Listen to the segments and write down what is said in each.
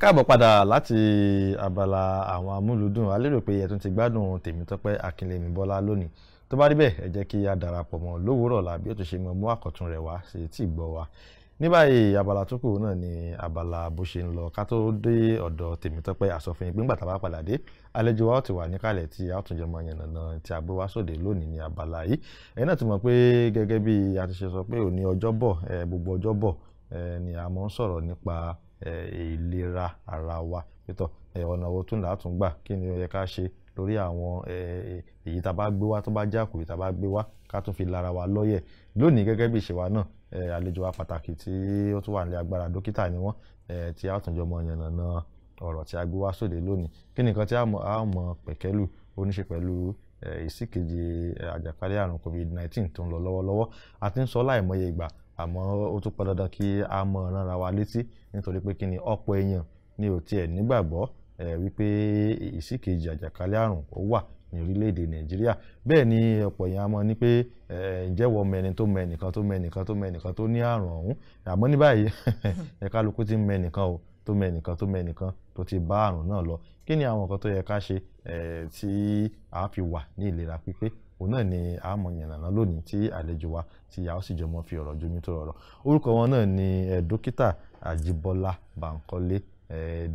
káàbọ̀ padà láti abala àwọn amúlùdùn. A lérò pé ẹ tún ti gbádùn Tèmítọ́pẹ́ Akínlẹ́mí Bọ́lá lónìí. Tó bá rí bẹ́ẹ̀, ẹ jẹ́ kí a darapọ̀ mọ́ lówùúrọ̀ ọ̀la bí ó tún ṣe mú àkọ́tún rẹ̀ wá sí etí ìgbọ́ wa. Ní báyìí abala tó kù náà ni abala bó ṣe ń lọ. Ká tó dé ọ̀dọ̀ Tèmítọ́pẹ́, a sọ fún yín pé ńgbà tá bá padà dé, àlejò wa ó ti wà níkàlẹ̀ tí a ó tún jọ mọ yànnàná tí a gbé wá sóde lónìí ní abala yìí. Ẹ̀yin náà ti mọ̀ pé gẹ́gẹ́ bí a ti ṣe sọ pé òní ọjọ́bọ̀, gbogbo ọjọ́bọ̀ ni a mọ̀ ń sọ̀rọ̀ nípa ìlera ara wa. Pétọ́ ọ̀nà wo tún là tún gbà, kí ni ó yẹ ká ṣe lórí àwọn èyí tá bá gbé wá tó bá jẹ́ àkòrí tá bá gbé wá ká tún fi lára wa lọ́yẹ̀. Lónìí gẹ́gẹ́ bí ìṣe wa náà, àlejò wa pàtàkì tí ó tún wà ní agbára, dókítà ni wọ́n, tí a tún jọ mọ yànnàná ọ̀rọ̀ tí a gbé wá sóde lónìí. Kí ni nǹkan tí a mọ̀ pẹ̀kẹ́lù ó ní ṣe pẹ̀lú ìsíkejì àjàkálẹ̀ àrùn COVID-19 tó ń lọ lọ́wọ́lọ́wọ́. A ti ń sọ láìmọye ìgbà, àmọ́ ó tún pọn dandan kí a mọ̀ ránra wa létí nítorí pé kí ni ọ̀pọ̀ èèyàn ni ò tiẹ̀ nígbàgbọ́ wípé ìsíkejì àjàkálẹ̀ àrùn ó wà ní orílẹ̀-èdè Nàìjíríà. Bẹ́ẹ̀ ni ọ̀pọ̀ èèyàn mọ̀ ní pé ǹjẹ́ wọ́n mẹ́ni tó mẹ́nìkan tó mẹ́nìkan tó mẹ́nìkan tó ní àrùn ọ̀hún. Àmọ́ ní báyìí kálukú ti ń mẹ́nìkan o tó mẹ́nìkan tó mẹ́nìkan tó ti bá àrùn náà lọ. Kí ni àwọn nǹkan tó yẹ ká ṣe tí a fi wà ní ìlera pípé? Òun náà ni a mọ̀ yànnàná lónìí tí àlejò wa tí a ó sì jọ mọ́ fi ọ̀rọ̀ jomi tó rọrọ̀. Orúkọ wọn náà ni dókítà Ajíbọ́lá Bánkọ́lé,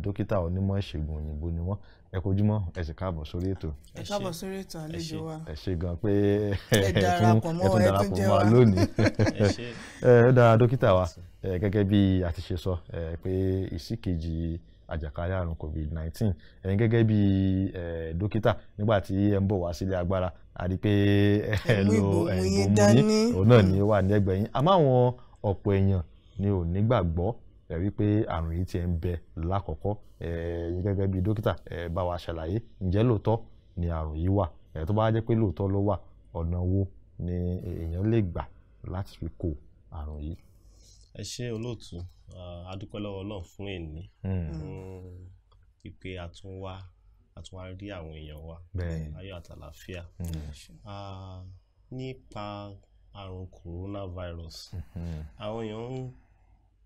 dókítà onímọ̀ ìṣègùn òyìnbó ni wọ́n. Ẹ kojúmọ́, ẹ sì káàbọ̀ sórí ètò. Ẹ káàbọ̀ sórí ètò àlejò wa. Ẹ ṣé gan pé ẹ darapọ̀ mọ́ wa lónìí. Ó dára dókítà wa, gẹ́gẹ́ bí a ti ṣe sọ pé ìsíkejì àjàkálẹ̀ àrùn COVID-19, ẹ̀yin gẹ́gẹ́ bí dókítà nígbà tí ẹ ń bọ̀ wá sílé agbára, a rí pé ẹ lo ìbomú òun náà ni ó wà ní ẹ̀gbẹ́ yín. Àmọ́ àwọn ọ̀pọ̀ èèyàn ni ò nígbàgbọ́ wípé àrùn yìí ti ń bẹ lákọ̀ọ́kọ́. Ẹ̀yin gẹ́gẹ́ bí dókítà, bá wa ṣàlàyé ǹjẹ́ lóòótọ́ ni àrùn yìí wà? Tó bá jẹ́ pé lóòótọ́ ló wà, ọ̀nà wo ni èèyàn lè gbà láti fi kó àrùn yìí? Ẹ ṣé olóòtú, a dúpẹ́ lọ́wọ́ Ọlọ́run fún èní, pípé a tún wá rí àwọn èèyàn wa ayọ̀ àtàlàáfíà. Nípa àrùn coronavirus, àwọn èèyàn ń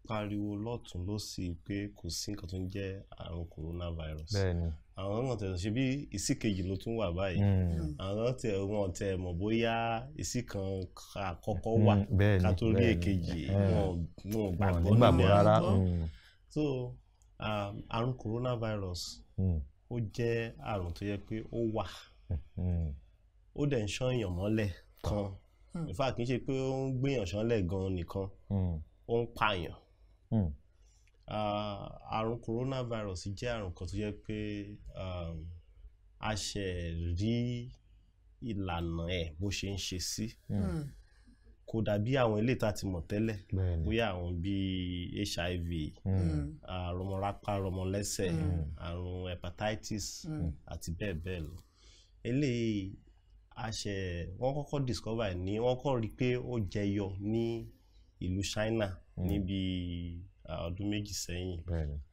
pariwo lọ́tùn lósì pé kò sí nǹkan tó ń jẹ́ àrùn coronavirus. Àwọn náà tẹ̀sán ṣe bí ìsíkejì ló tún wà báyìí. Àwọn wọn tẹ̀ mọ̀ bóyá ìsíkan àkọ́kọ́ wà ká tó rí èkejì, wọn gbàgbọ́ rárá. So àrùn coronavirus ó jẹ́ àrùn tó yẹ pé ó wà, ó dẹ̀ ń ṣán èèyàn mọ́lẹ̀ kan. In fact, kì í ṣe pé ó ń gbéyàn ṣánlẹ̀ gan nìkan, ó ń pààyàn. Àrùn coronavirus jẹ́ àrùn kan tó yẹ pé a ṣẹ̀ rí ìlànà ẹ̀ bó ṣe ń ṣe sí. Kò dàbí àwọn ilé tá ti mọ̀ tẹ́lẹ̀, bóyá àwọn bíi HIV, rọmọlápá rọmọlẹ́sẹ̀, àrùn hepatitis àti bẹ́ẹ̀ bẹ́ẹ̀ lọ. Eléyìí wọ́n kọ́kọ́ discover ní wọ́n kọ́ rí pé ó jẹyọ ní ìlú China níbi ọdún méjì sẹ́yìn,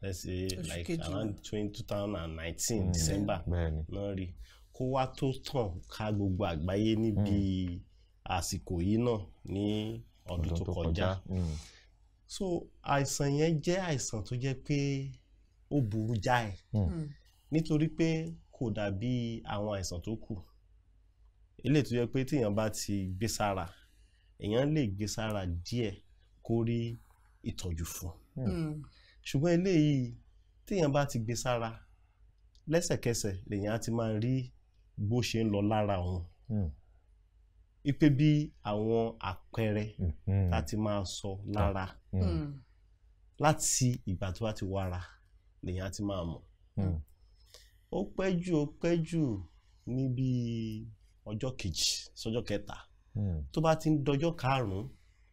let's say like around 2019 December náà rí, kó wá tó tàn ká gbogbo àgbáyé níbi àsìkò yìí náà ní ọdún tó kọjá. So àìsàn yẹn jẹ́ àìsàn tó jẹ́ pé ó burú jáì, nítorí pé kò dàbí àwọn àìsàn tó kù. Eléyìí tó jẹ́ pé téèyàn bá ti gbé sára, èèyàn lè gbé sára díẹ̀ kó rí ìtọ́jú fún. Ṣùgbọ́n eléyìí téèyàn bá ti gbé sára, lẹ́sẹ̀kẹsẹ̀ lèèyàn á ti máa rí bó ṣe ń lọ lára òun. Ipe bí àwọn àpẹẹrẹ láti máa sọ lára láti ìgbà tó bá ti wára lèèyàn á ti máa mọ̀. Ó pẹ́ jù níbi ọjọ́ kejì sọ́jọ́ kẹta, tó bá ti ń dọjọ́ karùn-ún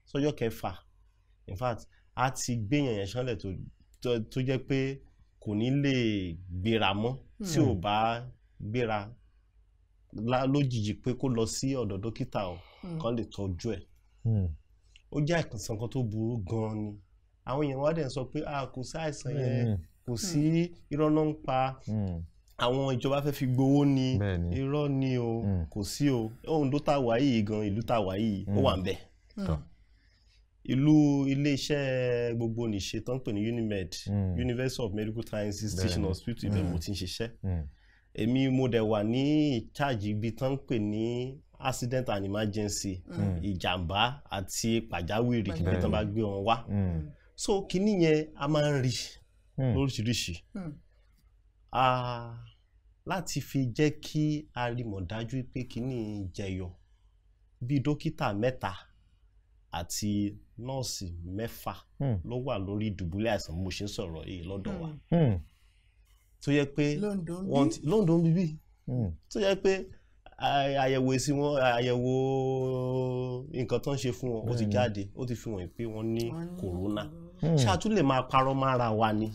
sọ́jọ́ kẹfà, in fact a ti gbéyàn yẹn ṣánlẹ̀ tó jẹ́ pé kò ní lè gbéra mọ́ tí ò bá gbéra lójijì pé kó lọ sí ọ̀dọ̀ dókítà kan lè tọ́jú ẹ̀. Ó jẹ́ àìsàn kan tó burú gan ni. Àwọn èèyàn wá dẹ̀ sọ pé kò sí àìsàn yẹn, kò sí, irọ́ náà ń pa, àwọn ìjọba fẹ́ fi gbowó ni, irọ́ ni o, kò sí o. Oǹdó tá wà yìí gan, ìlú tá wà yìí ó wà ń bẹ̀. ilé-iṣẹ́ gbogbo nìṣe tó ń pè ní Unimed, University of Medical Sciences Teaching Hospital, ibẹ̀ mo ti ń ṣiṣẹ́. Èmi mo dẹ̀ wà ní charge ibi tó ń pè ní accident and emergency, ìjàmbá àti pàjáwìrì ibi tó bá gbé wọn wá. So kíní yẹn a máa ń rí lóríṣiríṣi láti fi jẹ́ kí a rí mọ̀ dájú pé kíní jẹyọ bí dókítà 3 àti nọ́ọ̀sì 6 ló wà lórí ìdùbúlẹ̀ àìsàn bó ṣe ń sọ̀rọ̀ yìí lọ́dọ̀ wa tó yẹ pé London bíbí tó yẹ pé àyẹ̀wò èsì wọn àyẹ̀wò nǹkan tó ń ṣe fún wọn ó ti jáde ó ti fi hàn pé wọ́n ní kòrónà ṣáà tún lè máa parọ́ mára wa ni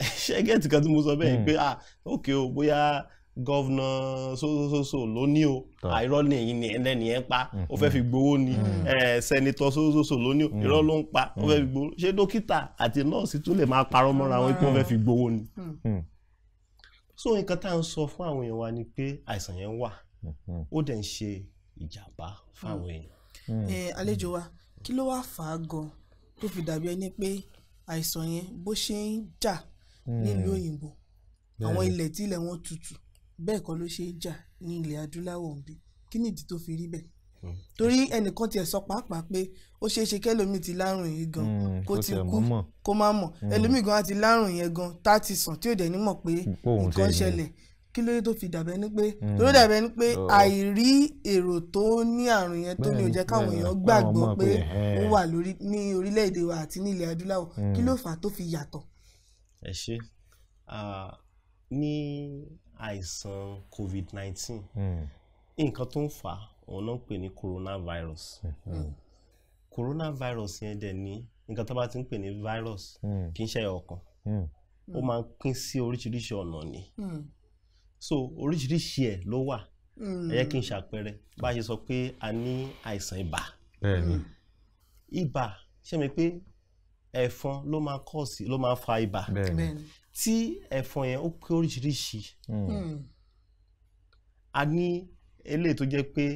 ṣé gẹ́tì kan tí mo sọ bẹ́ẹ̀ pé ok o bóyá gọ́vnà sósòsò ló ní o àìrọ́ ní èyí ni ẹlẹ́ni ẹ̀ ń pa ó fẹ́ fi gbowó ni sẹ́nitọ́ sósòsò ló ní o irọ́ ló ń pa ó fẹ́ fi gbowó ṣé dókítà àti nọ́ọ̀sì tún lè máa parọ́ mọ́ra wọn pé wọ́n fẹ́ fi gbowó ni. So nǹkan tá à ń sọ fún àwọn èèyàn wa ni pé àìsàn yẹn wà ó dẹ̀ ń ṣe ìjàmbá fáwọn èèyàn. Àlejò wa kí ló wá fà á gan tó fi dàbí ẹni pé àìsàn yẹn bó ṣe ń jà nílùú òyìnbó àwọn ilẹ̀ tí ilẹ̀ wọn tutù bẹ́ẹ̀ kọ́ ló ṣe é jà ní ilẹ̀ adúláwọ̀ bí kí nìdí tó fi rí bẹ́ẹ̀ torí ẹnìkan tiẹ̀ sọ pàápàá pé ó ṣeé ṣe kẹ́lòmíì ti lárùn yìí gan kó ti kú kó má mọ̀ ẹlòmíì gan á ti lárùn yẹn gan tá ti sàn tí ò dẹ̀ ní mọ̀ pé nǹkan ṣẹlẹ̀ kí ló dé tó fi dàbẹ́ ní pé torí dàbẹ́ ní pé àìrí èrò tó ní àrùn yẹn tó ní ó jẹ́ káwọn èèyàn gbàgbọ́ pé ó wà ní orílẹ̀-èdè wa àti ní ilẹ̀ adúláwọ̀ kí ló fà á tó fi yàtọ̀. Ẹ ṣé ní àìsàn COVID-19 nǹkan tó ń fà á òun náà ń pè ní coronavirus. Coronavirus yẹn dẹ̀ ní nǹkan tó bá ti ń pè ní virus kì í ṣe ọ̀kan ó máa ń pín sí oríṣiríṣi ọ̀nà ni so oríṣiríṣi ẹ̀ ló wà ẹ jẹ́ kí n ṣàpẹẹrẹ bá a ṣe sọ pé a ní àìsàn ibà. Ibà ṣe mi pé ẹ̀fọn ló máa fa ibà tí ẹ̀fọn yẹn ó pé oríṣiríṣi a ní eléyìí tó jẹ́ pé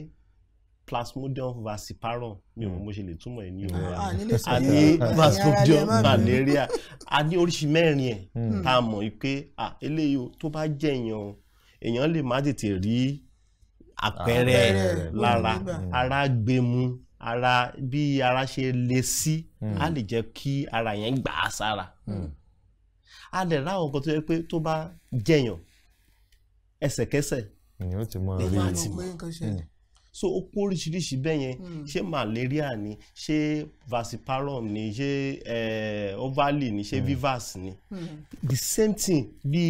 Plasmodium falciparum mi ò mọ̀ bó ṣe lè túmọ̀ ẹ̀ ní Yorùbá a ní Plasmodium malaria a ní oríṣi 4 ẹ̀ tá a mọ̀ pé eléyìí tó bá jẹ́ èèyàn lè má tètè rí àpẹẹrẹ lára ara gbẹmu ara bí ara ṣe le sí a lè jẹ́ kí ara yẹn gbà á sára a lè ra àwọn nǹkan tó yẹ pé tó bá jẹyàn ẹsẹ̀kẹsẹ̀ èèyàn ó ti mọ rí so ó kó oríṣiríṣi bẹ́ẹ̀ yẹn ṣé malaria ni ṣé falciparum ni ṣé ovale ni ṣé vivas ni the same thing bí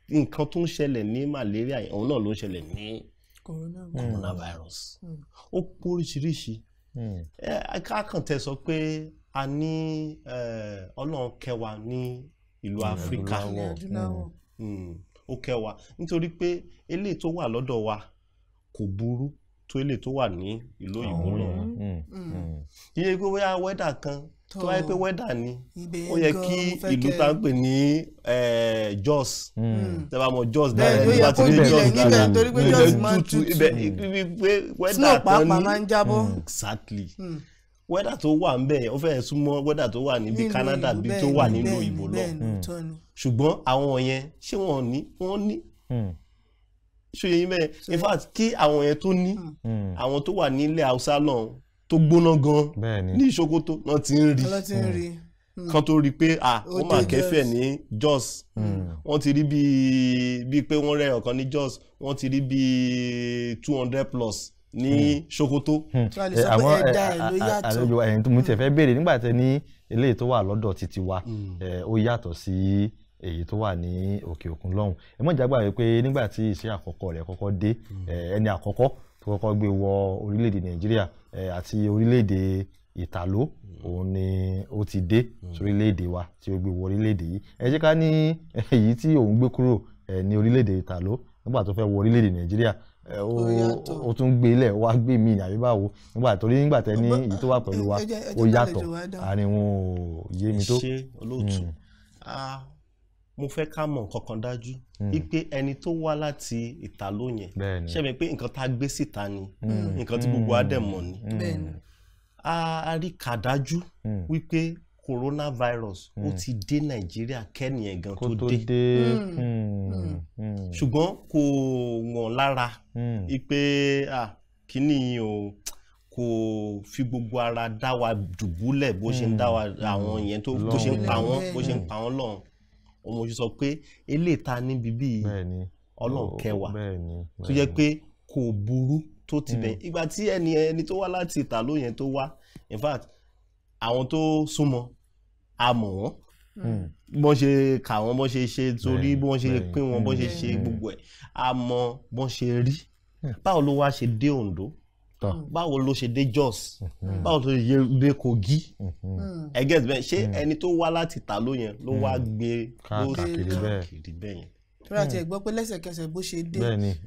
nǹkan tó ń ṣẹlẹ̀ ní malaria òun náà ló ń ṣẹlẹ̀ ní coronavirus ó kó oríṣiríṣi kákàntẹ́ sọ pé a ní Ọlọ́run kẹwàá ní ìlú Áfíríkà ó kẹwàá nítorí pé eléyìí tó wà lọ́dọ̀ wa kò burú tó eléyìí tó wà ní ìlú òyìnbó lọ iye pé bóyá wẹ́dà kan tó wáyé pé wẹ́dà ni ó yẹ kí ìlú tá ń pè ní Jos tẹ́bà mọ̀ Jos dáadáa ní bá ti ní Jos dáadáa ilẹ̀ tútù ibẹ̀ pé wẹ́dà kan ní exactly wẹ́dà tó wà ń bẹ̀ ó fẹ́ súnmọ́ wẹ́dà tó wà níbi Canada bí tó wà nínú òyìnbó lọ ṣùgbọ́n àwọn yẹn ṣé wọ́n ní ṣòye yín bẹ́ẹ̀ in fact kí àwọn yẹn tó ní àwọn tó wà nílẹ̀ Haúsá náà tó gbóná gan ní Ìṣókótó náà ti ń rí kan tó rí pé wọ́n máa kẹ́fẹ̀ ní Jos wọ́n ti rí bíi pé wọ́n rẹ̀ ọ̀kan ní Jos wọ́n ti rí bíi 200 plus ní Ṣókótó. àwọn àlejò ẹ̀yìn tó mú tiẹ̀ fẹ́ béèrè nígbà tẹ́ ní eléyìí tó wà lọ́dọ̀ títí wa ó yàtọ̀ sí èyí tó wà ní òkè òkun lọ́hùn ẹ mọ̀ jágbá wípé nígbà tí iṣẹ́ àkọ́kọ́ rẹ̀ kọ́kọ́ dé ẹni àkọ́kọ́ tó kọ́kọ́ gbé wọ orílẹ̀-èdè Nàìjíríà àti orílẹ̀-èdè Ìtàló òun ni ó ti dé sórílẹ̀-èdè wa tí ó gbé wọ orílẹ̀-èdè yìí ẹ jẹ́ ká ní èyí tí òun gbé kúrò ní orílẹ̀-èdè Ìtàló nígbà tó fẹ́ wọ orílẹ̀-èdè Nàìjíríà ó tún gbé ilẹ̀ wá gbé mi àbí báwo nígbà tẹ́ ní èyí tó wà pẹ̀lú wa ó yàtọ̀ àárín wọn ò yé mi tó. ṣé olóòtú mo fẹ́ ká mọ̀ nǹkan kan dájú wípé ẹni tó wá láti Ìtàló yẹn ṣe mi pé nǹkan tá a gbé síta ni nǹkan tí gbogbo á dẹ̀ mọ̀ ni a rí kàdájú wípé coronavirus ó ti dé Nàìjíríà kẹ́nìyàn gan tó dé ṣùgbọ́n kò wọ́n lára wípé kíní o kò fi gbogbo ara dá wa dùbúlẹ̀ bó ṣe ń dá wa àwọn yẹn tó bó ṣe ń pa wọ́n lọ́hùn ọmọ ojú sọ pé eléyìí ta níbi bíi Ọlọ́run kẹwàá tó jẹ́ pé kò burú tó ti bẹ̀ ìgbà tí ẹni tó wá láti Ìtàló yẹn tó wá in fact àwọn tó súnmọ́ a mọ̀ wọ́n bọ́n ṣe kà wọ́n bọ́n ṣe ṣe torí bọ́n ṣe pín wọn bọ́n ṣe ṣe gbogbo ẹ̀ a mọ̀ bọ́n ṣe rí báwo ló wá ṣe dé Oǹdó báwo ló ṣe dé Jos báwo ló ṣe dé Kogi ẹgẹ́ bẹ́ẹ̀ ṣé ẹni tó wá láti Ìtàló yẹn ló wá gbé káàkiri bẹ́ẹ̀ yẹn. tóra tiẹ̀ gbọ́ pé lẹ́sẹ̀kẹsẹ̀ bó ṣe dé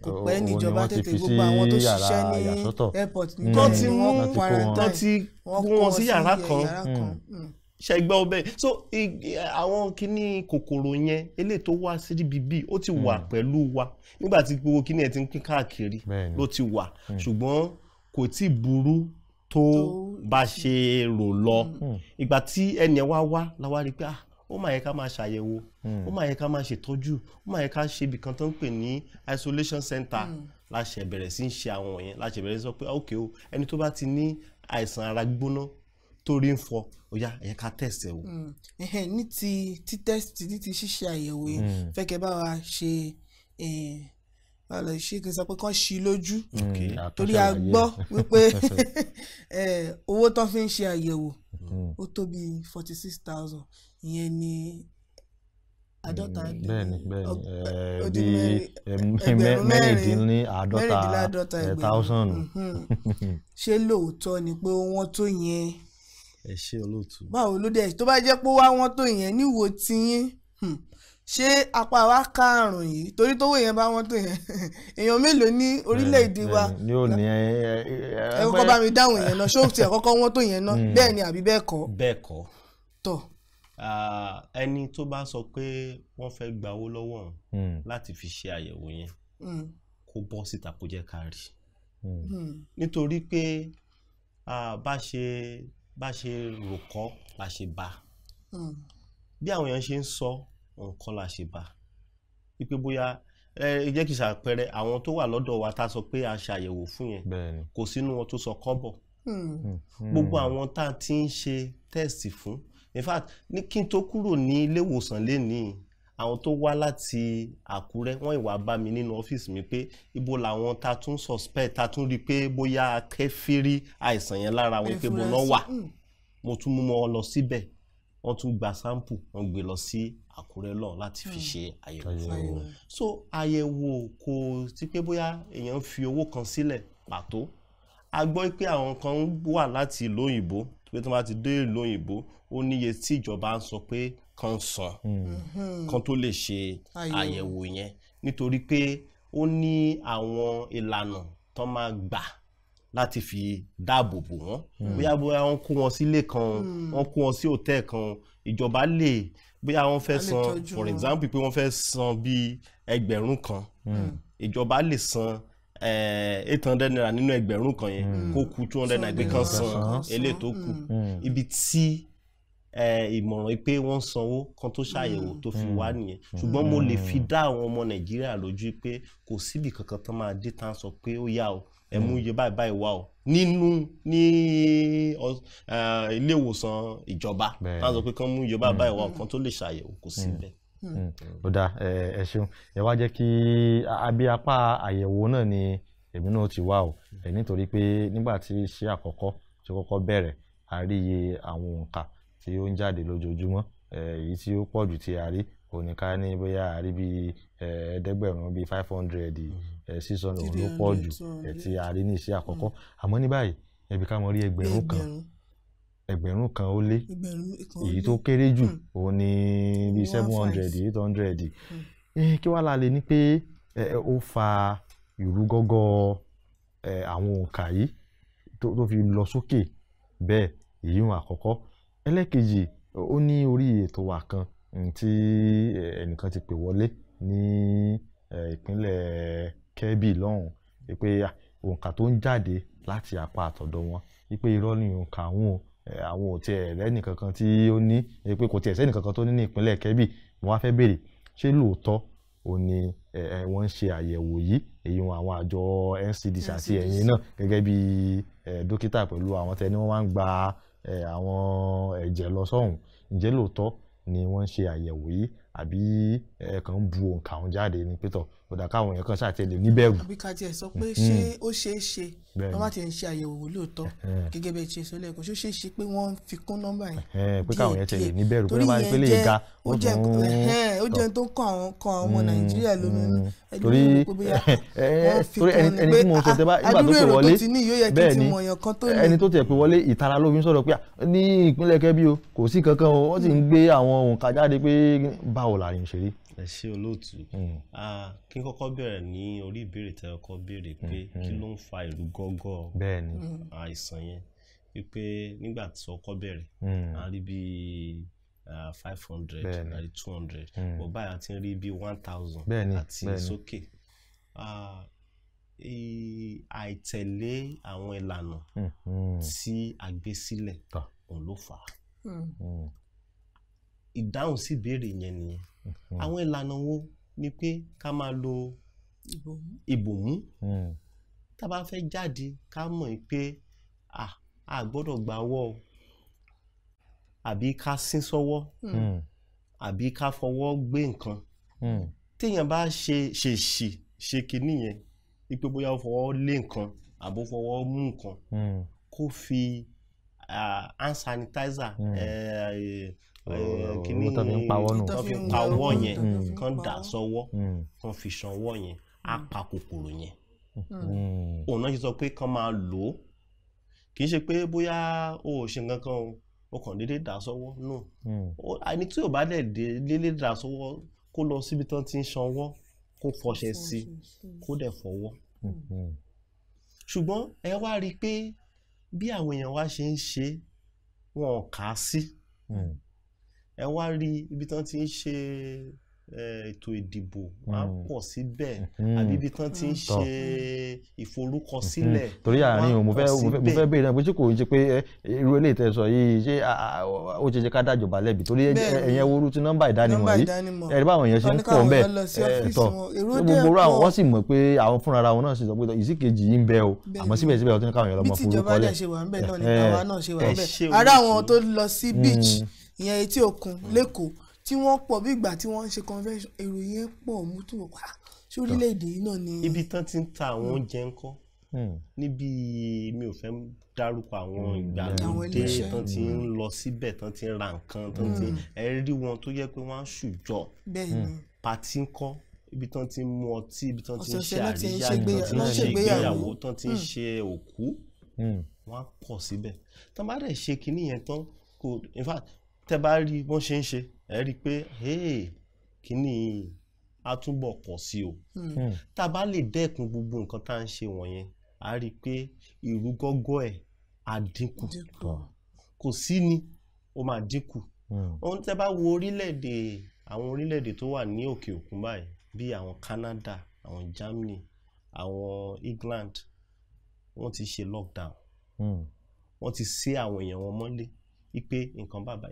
kò pẹ́ níjọba tètè gbogbo àwọn tó ṣiṣẹ́ ní airport tó ti mú tó ti mú wọn sí yàrá kan ṣẹgbẹ́ ọbẹ̀ so àwọn kíní kòkòrò yẹn eléyìí tó wá sí bíbí ó ti wà pẹ̀lú wa nígbà tí gbogbo kíní ẹ̀ ti ń pín káàkiri ló ti wà ṣùgbọ́n kò tí burú tó bá ṣe rò lọ ìgbà tí ẹni ẹ wá la wá rí pé ó máa yẹ ká máa ṣàyẹ̀wò ó máa yẹ ká máa ṣètọ́jú ó máa yẹ ká ṣe ibìkan tó ń pè ní isolation center la ṣe bẹ̀rẹ̀ sí ń ṣe àwọn yẹn la ṣe bẹ̀rẹ̀ sí sọ pé ok o ẹni tó bá ti ní àìsàn ara gbóná torí ń fọ ó yá ẹ ká test ẹ wò. ní ti test ní ti ṣíṣe àyẹ̀wò yẹn fẹ́ kẹ́ bá wa ṣe báwo ṣe kí n sọ pé kán ṣí lójú torí a gbọ́ wípé owó tán fi ń ṣe àyẹ̀wò ó tó bí 46,000 ìyẹn ni àádọ́ta mẹ́rìndínláàádọ́ta thousand. ṣé lóòótọ́ ni pé wọ́n tó yẹn. ẹ ṣé olóòtú. báwo ló dé tó bá jẹ́ pé wọ́n tó yẹn níwò tiyín ṣé apá wa kárùn yìí torí tówó yẹn bá wọ́n tó yẹn èèyàn mélòó ní orílẹ̀-èdè wa ẹ kọ́kọ́ bá mi dáhùn yẹn náà ṣé ó tiẹ̀ kọ́kọ́ wọ́n tó yẹn náà bẹ́ẹ̀ ni àbí bẹ́ẹ̀ kọ́. bẹ́ẹ̀ kọ́. tọ́. ẹni tó bá sọ pé wọ́n fẹ́ gba owó lọ́wọ́ òun láti fi ṣe àyẹ̀wò yẹn kó bọ́ síta kó jẹ́ ká rí nítorí pé bá ṣe rò kọ́ la ṣe bá bí àwọn èèyàn ṣe ń sọ nǹkan la ṣe bá wípé bóyá jẹ́ kí n ṣàpẹẹrẹ àwọn tó wà lọ́dọ̀ wa tá a sọ pé a ṣàyẹ̀wò fún yẹn kò sínú wọn tó sọ kọ́bọ̀ gbogbo àwọn tá a ti ń ṣe tẹ́ẹ̀sì fún in fact ní kí n tó kúrò ní ilé ìwòsàn lénìí àwọn tó wá láti Àkúrẹ́ wọ́n ìwà bá mi nínú ọ́fíìsì mi pé ibo làwọn tá a tún suspect tá a tún rí i pé bóyá kẹfìrí àìsàn yẹn lára wọn pé bó náà wà mo tún mú wọn lọ síbẹ̀ wọ́n tún gba sample wọ́n gbé lọ sí Àkúrẹ́ lọ láti fi ṣe àyẹ̀wò so àyẹ̀wò kò sí pé bóyá èèyàn fi owó kan sílẹ̀ pàtó a gbọ́ pé àwọn kan wà láti ìlú òyìnbó pé tí wọ́n bá ti dé ìlú òyìnbó ó níye tí ìjọba ń sọ pé kan san kan tó lè ṣe àyẹ̀wò yẹn nítorí pé ó ní àwọn ìlànà tó máa gbà láti fi dáàbò bò wọ́n bóyá wọ́n kó wọn sílé kan wọ́n kó wọn sí hòtẹ́ẹ̀ kan ìjọba lè bóyá wọ́n fẹ́ san for example pé wọ́n fẹ́ san bíi 1,000 kan ìjọba lè san 800 naira nínú 1,000 kan yẹn kó kù 200 naira pé kan san eléyìí tó kù ibi tí ìmọ̀ràn pé wọ́n sanwó kan tó ṣàyẹ̀wò tó fi wá nìyẹn ṣùgbọ́n mo lè fi dá àwọn ọmọ Nàìjíríà lójú pé kò síbi kankan tó máa dé tán sọ pé ó yá o ẹ mú iye báyìí wá o ní ilé ìwòsàn ìjọba tán sọ pé kán mú iye báyìí wá o kan tó lè ṣàyẹ̀wò kò sí bẹ́ẹ̀. ó dáa ẹ ṣeun ẹ wá jẹ́ kí abí apá àyẹ̀wò náà ni èmi náà ti wá o nítorí pé nígbà tí iṣẹ́ àkọ́kọ́ tí ó kọ́kọ́ bẹ̀rẹ̀ a rí iye àwọn òǹkà tí ó ń jáde lójoojúmọ́ èyí tí ó pọ̀ jù tí a rí òní ká ní bóyá a rí bíi 500 bíi 500 600 ló pọ̀ jù tí a rí ní iṣẹ́ àkọ́kọ́ àmọ́ ní báyìí ẹbí ká mọ̀ rí 1,000 kan ó lé èyí tó kéré jù òun ní bíi 700 800 kí wàá la lè ní pé ó fa ìrúgọ́gọ́ àwọn òǹkà yìí tó fi lọ sókè bẹ́ẹ̀ èyí wọn àkọ́kọ́ ẹlẹ́kejì ó ní orí ètò wa kan tí ẹnìkan ti pè wọlé ní ìpínlẹ̀ Kebbi lọ́hùn pé òǹkà tó ń jáde láti apá àtọ̀dọ̀ wọn wípé irọ́ ni òǹkà àwọn ò tiẹ̀ rẹ́nì kankan tí ó ní pé kò tiẹ̀ sẹ́nì kankan tó ní ìpínlẹ̀ Kebbi mo wá fẹ́ béèrè ṣé lóòótọ́ ò ní wọ́n ń ṣe àyẹ̀wò yìí èyí wọn àwọn àjọ NCDC àti ẹ̀yin náà gẹ́gẹ́ bí dókítà pẹ̀lú àwọn tẹ́ni wọ́n máa ń gba àwọn ẹ̀jẹ̀ lọ sọ́hùn ǹjẹ́ lóòótọ́ ni wọ́n ń ṣe àyẹ̀wò yìí àbí kàn ń bu òǹkà wọn jáde ní pétọ̀ kódà káwọn èèyàn kan ṣàtẹ̀lé níbẹ̀rù. àbí ká tiẹ̀ sọ pé ṣé ó ṣeé ṣe wọ́n bá ti ń ṣe àyẹ̀wò lóòótọ́ gẹ́gẹ́ bẹ́ẹ̀ ṣe sọ lẹ́ẹ̀kan ṣó ṣeé ṣe pé wọ́n ń fi kún nọ́mbà yẹn pé káwọn èèyàn tẹ̀lé níbẹ̀rù pé wọ́n bá pélé ìga ó jẹ́ tó ń kọ́ àwọn ọmọ Nàìjíríà lóminú torí ẹni tí mo sọ tẹ́ bá ìgbà tó pè wọlé bẹ́ẹ̀ ni ẹni tó tẹ̀ pé wọlé ìtara ló fi ń sọ̀rọ̀ pé ní ìpínlẹ̀ Kebbi o kò sí kankan o wọ́n sì ń gbé àwọn òǹkà jáde pé báwo la rìn ṣe rí. ẹ ṣé olóòtú kí n kọ́kọ́ bẹ̀rẹ̀ ní orí ìbéèrè tẹ́ kọ́kọ́ béèrè pé kí ló ń fa ìrúgọ́gọ́ àìsàn yẹn wípé nígbà tí ọkọ bẹ̀rẹ̀ a rí bí 500 àti 200 bọ̀ báyìí a ti ń rí bí 1000 àti sókè àìtẹ̀lé àwọn ìlànà tí a gbé sílẹ̀ òun ló fà á ìdáhùn sí ìbéèrè yẹn nìyẹn àwọn ìlànà wo ni pé ká máa lo ìbòmú tá a bá fẹ́ jáde ká mọ̀ pé a gbọ́dọ̀ gba ọwọ́ o àbí ká sín sọ́wọ́ àbí ká fọwọ́ gbé nǹkan téèyàn bá ṣe kinní yẹn wípé bóyá ó fọwọ́ lé nǹkan àbó fọwọ́ mú nǹkan kó fi hand sanitizer kìíní tó fi ń pawọ́ yẹn kàn dà sọ́wọ́ kàn fi ṣanwọ́ yẹn á pa kòkòrò yẹn òun náà ṣe sọ pé kàn máa lò ó kì í ṣe pé bóyá o ò ṣe nǹkan kan o kàn déédéé dà sọ́wọ́ no ẹni tí ò bá dẹ̀ déédéé dà sọ́wọ́ kó lọ síbi tán ti ń ṣanwọ́ kó fọṣẹ sí kó dẹ̀ fọwọ́ ṣùgbọ́n ẹ wá rí i pé bí àwọn èèyàn wá ṣe ń ṣe wọn kà á sí ẹ wá rí ibi tán ti ń ṣe ètò ìdìbò máa pọ̀ síbẹ̀ àbí ibi tán ti ń ṣe ìforúkọsílẹ̀ torí àárín o mo fẹ́ béèrè náà pé tí kò ń ṣe pé irú eléyìí tẹ́ sọ yìí ṣé ó ṣe ká dájọba lẹ́bi torí ẹ̀yẹn wo ti nọ́mbà ìdánimọ̀ yìí ẹ̀rí báwọn èèyàn ṣe ń pọ̀ ńbẹ̀ tọ̀ gbogbo àwọn wọ́n sì mọ̀ pé àwọn fúnra ara wọn náà sì sọ pé ìsìkejì yìí ń bẹ o àmọ́ síbẹ̀síbẹ̀ ọtún káwọn èèyàn lọ́mọ forúkọ lẹ̀. bí tíjọba dẹ̀ ṣe wà ńbẹ̀ náà ni àwa náà ṣe wà ńbẹ̀ ara àwọn tó lọ sí beach ìyẹn etí òkun lẹ́kọ̀ọ́ tí wọ́n pọ̀ bí ìgbà tí wọ́n ń ṣe convention èrò yẹn pọ̀ mú tó wà sí orílẹ̀-èdè yìí náà ni. ibi tán ti ń ta àwọn oúnjẹ ńkọ́ níbi mi ò fẹ́ dárúkọ àwọn ìgbàlódé tán ti ń lọ síbẹ̀ tán ti ń ra nǹkan tán ti rí wọn tó yẹ pé wọ́n á ṣùjọ pàtí ńkọ́ ibi tán ti ń mu ọtí ibi tán ti ń ṣe àríyá tán ti ń ṣe ìgbéyàwó tán ti ń ṣe òkú wọ́n á pọ̀ síbẹ̀ tán bá dẹ̀ ṣe kinní yẹn tán kò in fact tẹ́ bá rí bọ́n ṣe ń ṣe ẹ rí i pé kíní á túbọ̀ pọ̀ sí o tá a bá lè dẹ́kun gbogbo nǹkan tá à ń ṣe wọ̀nyẹn a rí i pé ìrúgọ́gọ́ ẹ̀ á dínkù kò sí ni ó máa dínkù ohun tẹ́ bá wo àwọn orílẹ̀-èdè tó wà ní òkè òkun báyìí bí àwọn Canada àwọn Germany àwọn England wọ́n ti ṣe lockdown wọ́n ti sé àwọn èèyàn wọn mọ́lé wípé nǹkan bàbá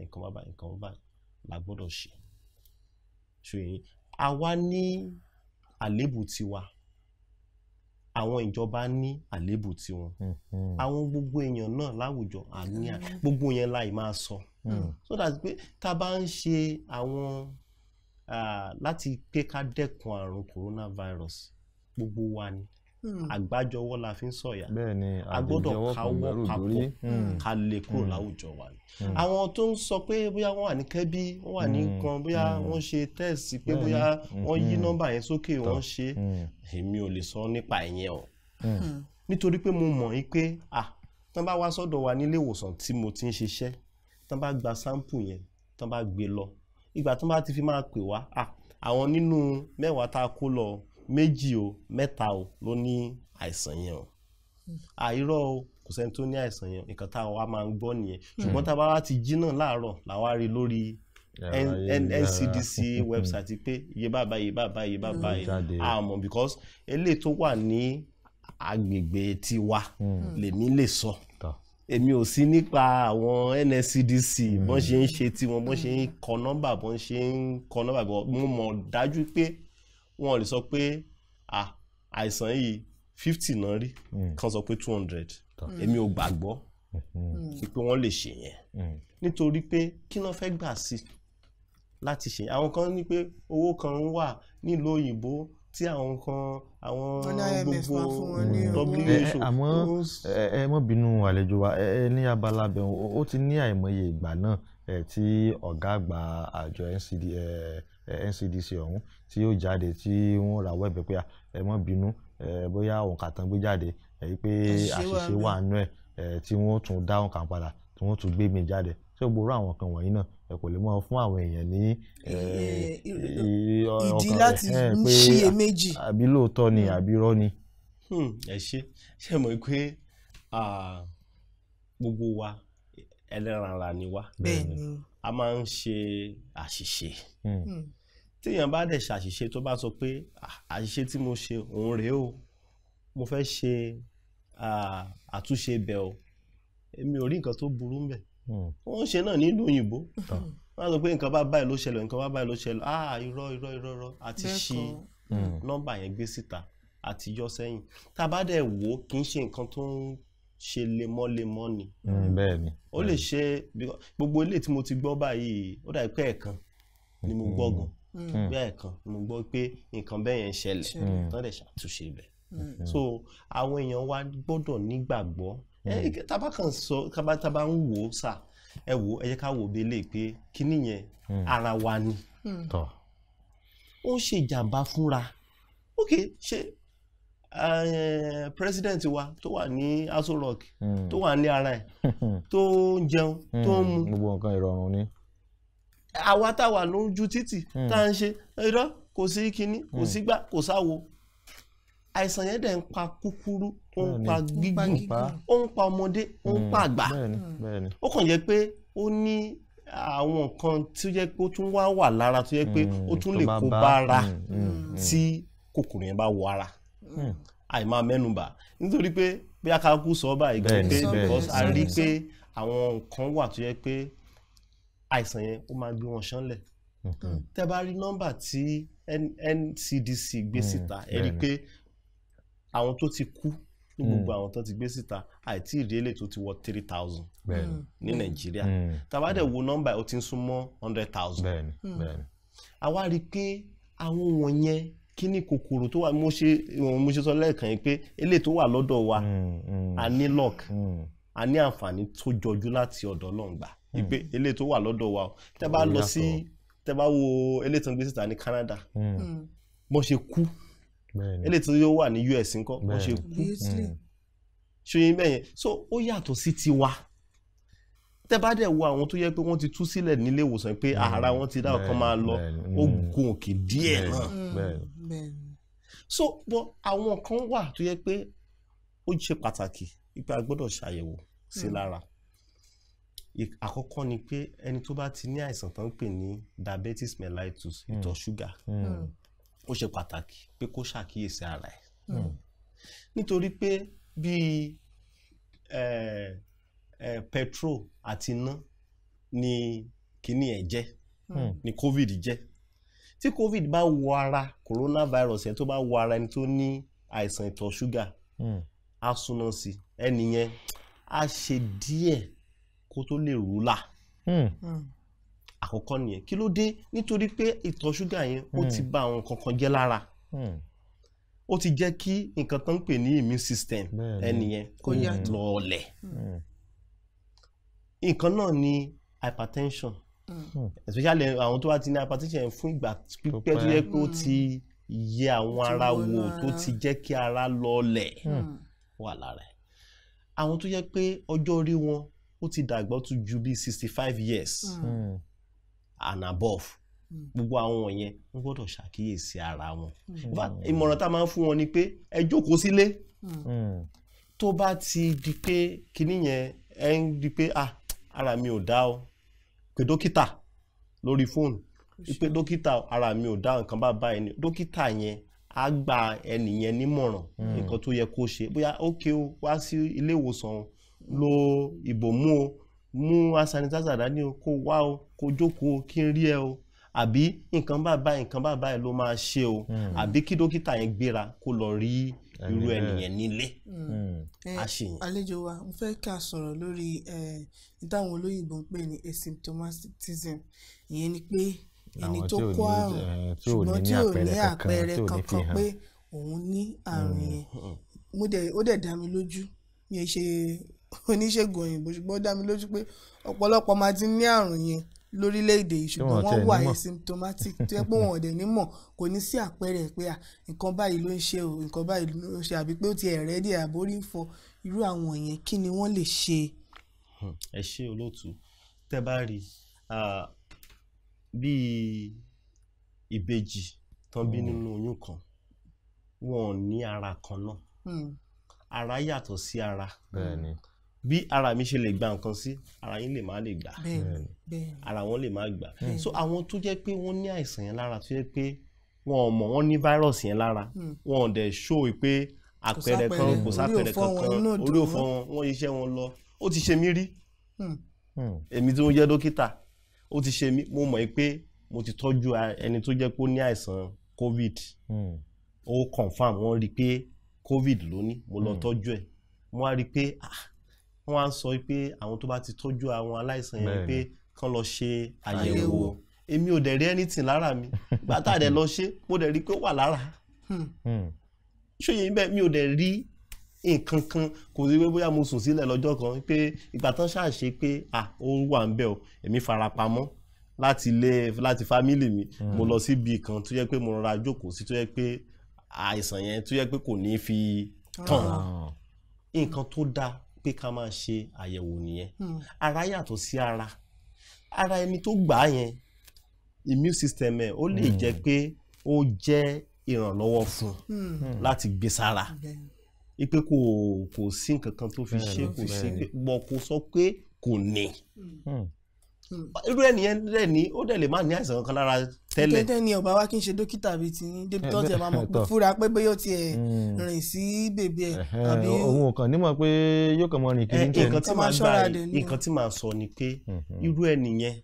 la gbọ́dọ̀ ṣe ṣòyìn àwa ní àlébù tiwa àwọn ìjọba ní àlébù tiwọn àwọn gbogbo èèyàn náà láwùjọ àní gbogbo yẹn láì máa sọ so that pé tá a bá ń ṣe àwọn láti pé ká dẹ́kun àrùn coronavirus gbogbo wa ni àgbájọwọ́ la fi ń sọ̀yà a gbọ́dọ̀ káwọ́ papọ̀ ká lè kúrò láwùjọ wa ni àwọn tó ń sọ pé bóyá wọ́n wà ní Kẹ́bí wọ́n wà ní kan bóyá wọ́n ṣe tẹ́ẹ̀sì pé bóyá wọ́n yí nọ́mbà yẹn sókè wọ́n ṣe èmi ò lè sọ nípa ìyẹn o nítorí pé mo mọ̀ yí pé tán bá wá sọ́dọ̀ wa nílé ìwòsàn tí mo ti ń ṣiṣẹ́ tán bá gba sáǹpù yẹn tán bá gbé lọ ìgbà tán bá ti fi máa pè wá àwọn nínú 10 tá a kó lọ 2 o 3 o ló ní àìsàn yẹn o àìrọ́ o kò sẹ́ni tó ní àìsàn yẹn nǹkan tá a wá máa ń gbọ́ nìyẹn ṣùgbọ́n tá a bá wá ti jí náà láàárọ̀ làwa rí lórí NCDC website pé iye bàbá àmọ́ because eléyìí tó wà ní agbègbè tiwa lèmi lè sọ èmi ò sí nípa àwọn NSCDC bọ́n ṣe ń ṣe tiwọn bọ́n ṣe ń kọ nọ́mbà bọ́n ṣe ń kọ nọ́mbà bọ́ mo mọ̀ dájú pé wọ́n lè sọ pé àìsàn yìí 50 náà rí kan sọ pé 200 èmi ò gbàgbọ́ pé wọ́n lè ṣe yẹn nítorí pé kí ló fẹ́ gbà sí láti ṣe àwọn kan ní pé owó kan wà nílùú òyìnbó tí àwọn kan àwọn gbogbo WHO. àmọ́ ẹ mọ́ bínú àlejò wa ní abala bẹ̀rù ó ti ní àìmọye ìgbà náà tí ọ̀gá àgbà àjọ NCDC ọ̀hún tí yóò jáde tí wọ́n rawọ́ ẹ̀bẹ̀ pé ẹ mọ́ bínú bóyá òǹkà tán gbé jáde pé àṣìṣe wà nú ẹ̀ tí wọ́n tún dá òǹkà padà tí wọ́n tún gbé mi jáde ṣé gbòòrò àwọn kan wọ̀nyí náà ẹ kò lè mọ fún àwọn èèyàn ní ìdí láti ṣiyèméjì àbí lóòótọ́ ni àbí irọ́ ni. ẹ ṣe mọ̀ pé gbogbo wa ẹlẹ́ran ara ni wá a máa ń ṣe àṣìṣe tíyàn bá dẹ̀ ṣàṣìṣe tó bá sọ pé àṣìṣe tí mo ṣe òun rèé o mo fẹ́ ṣe àtúnṣe ibẹ̀ o èmi ò rí nǹkan tó burú ń bẹ̀ wọ́n ṣe náà nílùú òyìnbó wọ́n sọ pé nǹkan bá báyìí ló ṣẹlẹ̀ nǹkan bá báyìí ló ṣẹlẹ̀ irọ́ àti ṣí nọ́mbà yẹn gbé síta àti yọ sẹ́yìn tá a bá dẹ̀ wò ó kì í ṣe nǹkan tó ń ṣe lemọ́lemọ́ ni bẹ́ẹ̀ni ó lè ṣe gbogbo ilé tí mo ti gbọ́ báyìí ó dà pé ẹ̀ẹ̀kan ni mo gbọ́ gan bí ẹ̀ẹ̀kan ni mo gbọ́ pé nǹkan bẹ́ẹ̀ yẹn ṣẹlẹ̀ tán dẹ̀ ṣàtúnṣe ibẹ̀ so àwọn èèyàn wa gbọ́dọ̀ nígbàgbọ́ tábà kan sọ tábà ń wò ó sà ẹ wò ẹ jẹ́ ká wò bí eléyìí pé kíní yẹn ara wa ni ó ń ṣe ìjàmbá fúnra ok ṣe president wa tó wà ní Aso Rock tó wà ní ara ẹ̀ tó ń jẹun tó ń mu gbogbo nǹkan ìrọ̀rùn ni àwa táwa lójú títì tá à ń ṣe irọ́ kò sí kíní kò sí gbà kò sáwo àìsàn yẹn dẹ̀ ń pa kúkúrú ó ń pa gígùn ó ń pa ọmọdé ó ń pa àgbà ó kàn jẹ́ pé ó ní àwọn nǹkan tí ó jẹ́ pé ó tún wà lára tó jẹ́ pé ó tún lè kó bára tí kòkòrò yẹn bá wọ ara àìmá mẹ́nubà nítorí pé bí akáku sọ báyìí gan pé because a rí pé àwọn nǹkan wà tó jẹ́ pé àìsàn yẹn ó máa gbé wọn ṣánlẹ̀ tẹ́ bá rí nọ́mbà tí NCDC gbé síta ẹ rí pé àwọn tó ti kú ní gbogbo àwọn tó ti gbé síta àìtí ìrẹ́lẹ̀ tó ti wọ 3,000 ní Nàìjíríà tàbá dẹ̀ wo nọ́mbà ó ti ń súnmọ́ 100,000 àwa rí pé àwọn wọ̀nyẹn kí ni kòkòrò tó wà mo ṣe sọ lẹ́ẹ̀kan yìí pé eléyìí tó wà lọ́dọ̀ wa a ní luck a ní àǹfààní tó jọjú láti ọ̀dọ̀ Ọlọ́run gbà pé eléyìí tó wà lọ́dọ̀ wa tẹ́ bá lọ sí tẹ́ bá wo eléyìí tó ń gbé síta ní Canada bó ṣe kú eléyìí tó yóò wà ní US ńkọ́ bó ṣe kú ṣòyìn bẹ́ẹ̀ yẹn so ó yàtọ̀ sí tiwa tẹ́ bá dẹ̀ wo àwọn tó yẹ pé wọ́n ti tú sílẹ̀ nílé ìwòsàn pé ara wọn ti dá ọkàn máa lọ ó gun òkè díẹ̀ náà so bọ́ àwọn kan wà tó yẹ pé ó ṣe pàtàkì pé a gbọ́dọ̀ ṣàyẹ̀wò sí lára àkọ́kọ́ ni pé ẹni tó bá ti ní àìsàn tó ń pè ní diabetes mellitus ìtọ̀ ṣúgà ó ṣe pàtàkì pé kó ṣàkíyèsí ara ẹ̀ nítorí pé bíi petrol àti iná ni kíní ẹ̀ jẹ́ ni covid jẹ́ tí covid bá wọ ara coronavirus yẹn tó bá wọ ara ẹni tó ní àìsàn ìtọ̀ ṣúgà á súná sí ẹni yẹn á ṣe díẹ̀ kó tó lè rúlà àkọ́kọ́ nìyẹn kí ló dé nítorí pé ìtọ̀ ṣúgà yẹn ó ti bà àwọn kankan jẹ́ lára ó ti jẹ́ kí nǹkan tó ń pè ní immune system ẹni yẹn kó lọọlẹ̀ nǹkan náà ni hypertension especially àwọn tó bá ti ní hypertension yẹn fún ìgbà pípẹ́ tó yẹ pé ó ti yẹ àwọn ara wò tó ti jẹ́ kí ara lọọlẹ̀ wà lára ẹ̀ àwọn tó yẹ pé ọjọ́ orí wọn ó ti dàgbà tó ju bí 65 years and above gbogbo àwọn wọ̀nyẹn wọ́n gbọ́dọ̀ ṣàkíyèsí ara wọn ìmọ̀ràn tá a máa ń fún wọn ni pé ẹ jókòó sílé tó bá ti di pé kíní yẹn ẹ ń di pé ara mi ò dá o pé dókítà lórí fóònù pé dókítà ara mi ò dá nǹkan bá ẹni dókítà yẹn á gba ẹni yẹn nímọ̀ràn nǹkan tó yẹ kó ṣe bóyá ókè o wá sí ilé ìwòsàn lo ìbòmú o, mú sanitizer dání o, kó wá o, kó jókòó kí n rí ẹ o, àbí nǹkan báyìí ló máa ṣe o, àbí kí dókítà yẹn gbéra kó lọ rí irú ẹnìyẹn nílé. Àlejò wa mo fẹ́ ká sọ̀rọ̀ lórí ìtàwọn olóyìnbó ń pè ní asymptomatism. Ìyẹn ni pé ẹni tó kó àrùn ṣùgbọ́n tí ò ní àpẹẹrẹ kankan pé òun ní àrùn yẹn. Ó dẹ̀ dá mi lójú, mi ò ṣe oníṣègùn òyìnbó ṣùgbọ́n ó dá mi lójú pé ọ̀pọ̀lọpọ̀ máa ti ní àrùn yẹn lórílẹ̀‐èdè yìí ṣùgbọ́n wọ́n wà asymptomatic tó yẹ pé wọn ò dẹ̀ ní mọ̀, kò ní sí àpẹẹrẹ pé nǹkan báyìí ló ń ṣe o, nǹkan báyìí ló ń ṣe, àbí pé ó ti ẹ̀rẹ́ díẹ̀ àbórí ń fọ. Irú àwọn yẹn kí ni wọ́n lè ṣe? Ẹ ṣé olóòtú. Tẹ́ bá rí bí ìbejì tán bí nínú oyún kan, wọn ò ní ara kan náà. Ara yàtọ̀ sí ara. Bí ara mi ṣe lè gba nǹkan sí, ara yín lè má lè gbà, ara wọn lè má gbà. So àwọn tó jẹ́ pé wọ́n ní àìsàn yẹn lára, tó jẹ́ pé wọn ò mọ̀ wọ́n ní fáírọ̀sì yẹn lára, wọn ò dẹ̀ show pé àpẹẹrẹ kan kò sápẹẹrẹ kankan, orí ò fọ́ wọn, wọ́n iṣẹ́ wọn lọ. Ó ti ṣe mí rí, èmi tí mo jẹ́ dókítà, ó ti ṣe mí. Mo mọ̀ pé mo ti tọ́jú ẹni tó jẹ́ pé ó ní àìsàn COVID, ó confam, wọ́n rí pé COVID ló ní, mo lọ tọ́jú ẹ̀. Mo wá rí pé wọ́n wá ń sọ pé àwọn tó bá ti tọ́jú àwọn aláìsàn yẹn pé kán lọ ṣe àyẹ̀wò. Èmi ò dẹ̀ rí anything lára mi, bàtà dẹ̀ lọ ṣe, mo dẹ̀ rí pé ó wà lára. Ṣóyè bẹ́ẹ̀, mi ò dẹ̀ rí nǹkan kan, kò sí pé bóyá mo sùn sílẹ̀ lọ́jọ́ kan pé ìgbà tán ṣáà ṣe pé ó wà ń bẹ̀ o, èmi farapamọ́ láti fámílì mi. Mo lọ síbi kan tó yẹ pé mo rọra jókòó sí, tó yẹ pé àìsàn yẹn tó yẹ pé kò ní fi tàn. Nǹkan tó dáa pé ká máa ṣe àyẹ̀wò nìyẹn. Ara yàtọ̀ sí ara. Ara ẹni tó gbà á yẹn, immune system ẹ̀ ó lè jẹ́ pé ó jẹ́ ìrànlọ́wọ́ fún láti gbé sára. Ipe kò sí nǹkan kan tó fi ṣe, kò sí pé bọ́ kò sọ pé kò ní. Irú ẹnìyẹn rẹ̀ ní ó dẹ̀ lè má ní àìsàn kankan lára tẹ́lẹ̀. Tẹ́tẹ́ ni ọba wa kí n ṣe dókítà bíi ti débi tó ti ẹ̀ máa mọ̀ pé fúra pé bóyá ó ti ẹ̀ rìn sí bèbè ẹ̀. Òun kàn nímọ̀ pé yóò kàn mọ́ ní kí n tẹ̀. Nǹkan tí màá sọ ni pé irú ẹnìyẹn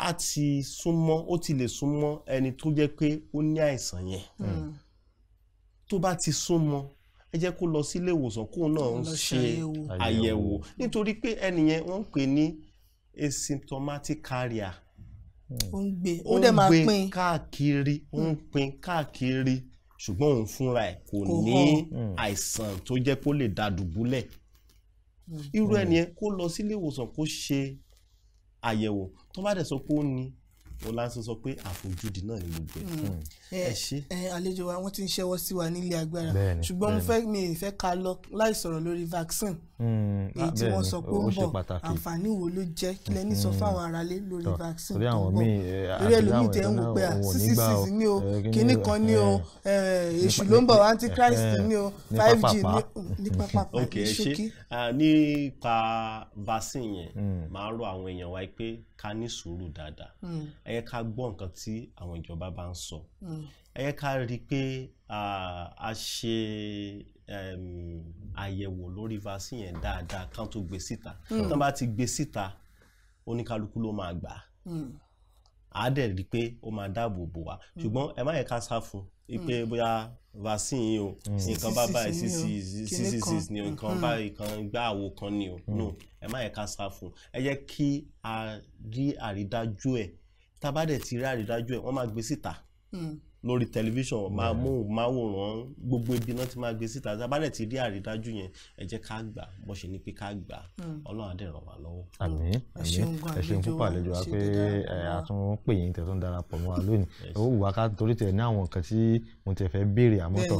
á ti súnmọ́, ó ti lè súnmọ́ ẹni tó jẹ́ pé ó ní àìsàn yẹn. Tó bá ti súnmọ́, ẹ jẹ́ kó lọ sílé ìwòsàn kó náà ń ṣe àyẹ̀wò, nítorí pé ẹnìyẹn wọ́n ń pè ní asymptomatic carrier. Ó dẹ̀ máa pín káàkiri, ó ń pín káàkiri, ṣùgbọ́n òun fúnra ẹ̀ kò ní àìsàn tó jẹ́ kó lè dá dùbúlẹ̀. Irú ẹnìyẹn kó lọ sílé ìwòsàn kó ṣe àyẹ̀wò. Tó bá dẹ̀ sọ pé ó ní, ó láti sọ pé àfojúdi náà ni gbogbo ẹ̀. Ẹ ṣé. Àlejò wa wọ́n ti ń ṣẹ́wọ́ sí wa nílé agbára, ṣùgbọ́n mi fẹ́ ká lọ láì sọ̀rọ̀ lórí vaccine èyí tí wọ́n sọ pé ó ń bọ̀. Àǹfààní wo ló jẹ́, kí lẹ́ni sọ fáwọn aráalé lórí vaccine tó ń bọ̀? Lórí ẹlòmíì tẹ́ ń wò pé 666 ní o, kinní kan ní o, èṣù ló ń bọ̀, antichrist ní o, 5G ní pápápá ní ṣókí. Nípa vaccine yẹn, màá rọ̀ àwọn èèyàn wa pé ká ní sùúrù dáadáa. Ẹ yẹ ká gbọ́ nǹkan tí àwọn ìjọba bá ń sọ. Ẹ yẹ ká rí i pé a ṣe àyẹ̀wò lórí vaccine yẹn dáadáa kán tó gbé síta. Tán bá ti gbé síta, oníkálukú ló máa gbà. A dẹ̀ rí i pé ó máa dáàbò bò wá. Ṣùgbọ́n ẹ má yẹ ká sá fún pé bóyá vaccine yìí o, nǹkan bá báyìí 666 ni o, nǹkan báyìí kan gbá àwo kan ni o. No, ẹ má yẹ ká sá fún. Ẹ jẹ́ kí a rí àrídájú ẹ̀. Tá bá dẹ̀ ti rí àrídájú ẹ̀, wọ́n máa gbé síta lórí tẹlifíṣàn, máwòrán, gbogbo ibi náà ti máa gbé síta. Tá bá dẹ̀ ti rí àrídájú yẹn, ẹ jẹ́ ká gbà bó ṣe ní pé ká gbà. Ọlọ́run á dẹ̀ ràn wá lọ́wọ́. Àmín. Ẹ ṣeun púpọ̀ àlejò wa pé a tún pè yín tẹ́ tó ń darapọ̀ mọ́ wa lónìí. Ó wù wá ká torí tẹ̀ ní àwọn nǹkan tí mo tẹ̀ fẹ́ béèrè àmọ́tọ̀.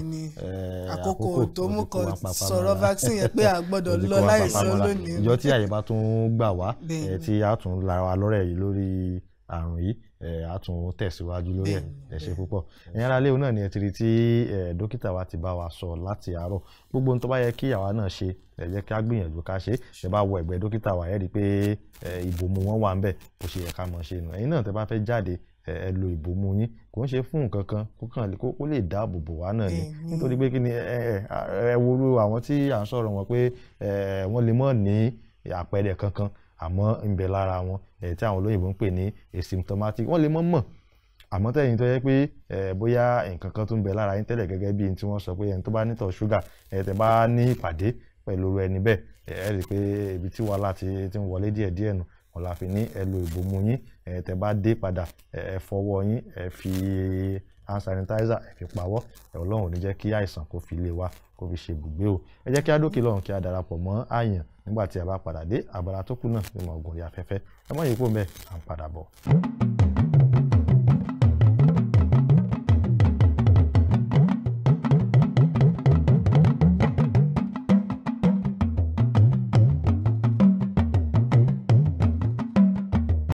Àkókò tó mú kan sọ̀rọ̀ vaccine yẹn pé a gbọ́dọ̀ lọ láìsọ lónìí. Ìjọ tí àyè bá tún gbà wá, tí a tún lára wa lọ́rẹ̀ yìí lórí àrùn yìí, a tún tẹ̀síwájú lórí ẹ̀. Ẹ ṣé púpọ̀. Ẹ̀yin ará ilé náà ni ẹ ti rí tí dókítà wa ti bá wa sọ láti àárọ̀. Gbogbo ohun tó bá yẹ kí àwa náà ṣe, ẹ jẹ́ ká gbìyànjú ká ṣe. Ẹ bá wo ẹ̀gbẹ́ dókítà wa, ẹ rí i pé ìbòmú wọn wà ń bẹ̀, bó ṣe yẹ ká mọ̀ ṣe nù. Ẹ̀yin náà tẹ́ bá fẹ́ jáde, ẹ lo ìbomú yín kò ń ṣe fún nǹkan kan kó lè dáàbò bò wá náà ni nítorí pé kí ni ẹ wo àwọn tí à ń sọ̀rọ̀ wọn pé wọ́n lè mọ̀ ní àpẹẹrẹ kankan àmọ́ ń bẹ lára wọn tí àwọn olóyìnbó ń pè ní asymptomatic wọ́n lè mọ̀ àmọ́ tẹ̀yìn tó yẹ pé bóyá nǹkan kan tó ń bẹ lára yín tẹ́lẹ̀ gẹ́gẹ́ bí tí wọ́n sọ pé ẹni tó bá nítọ̀ ṣúgà tẹ́ bá ní ìpàdé pẹ̀lú ẹni bẹ́ẹ̀ ẹ rí i pé ibi tí wàhálà ti ń wọlé díẹ̀díẹ̀ nù wọn la fi ní ẹ lo ìbomú yín tẹ́ bá dé padà ẹ fọwọ́ yín ẹ fi hand sanitizer ẹ fi pawọ́ Ọlọ́run ò ní jẹ́ kí àìsàn kó fi lé wa kó fi ṣe ibùgbé o ẹ jẹ́ kí á dókè lọ́run kí á darapọ̀ mọ́ àyàn nígbà tí a bá padà dé abala tó kù náà ní mọ̀ ògùn orí afẹ́fẹ́ ẹ mọ̀ yìí kó mẹ́ à ń padà bọ̀.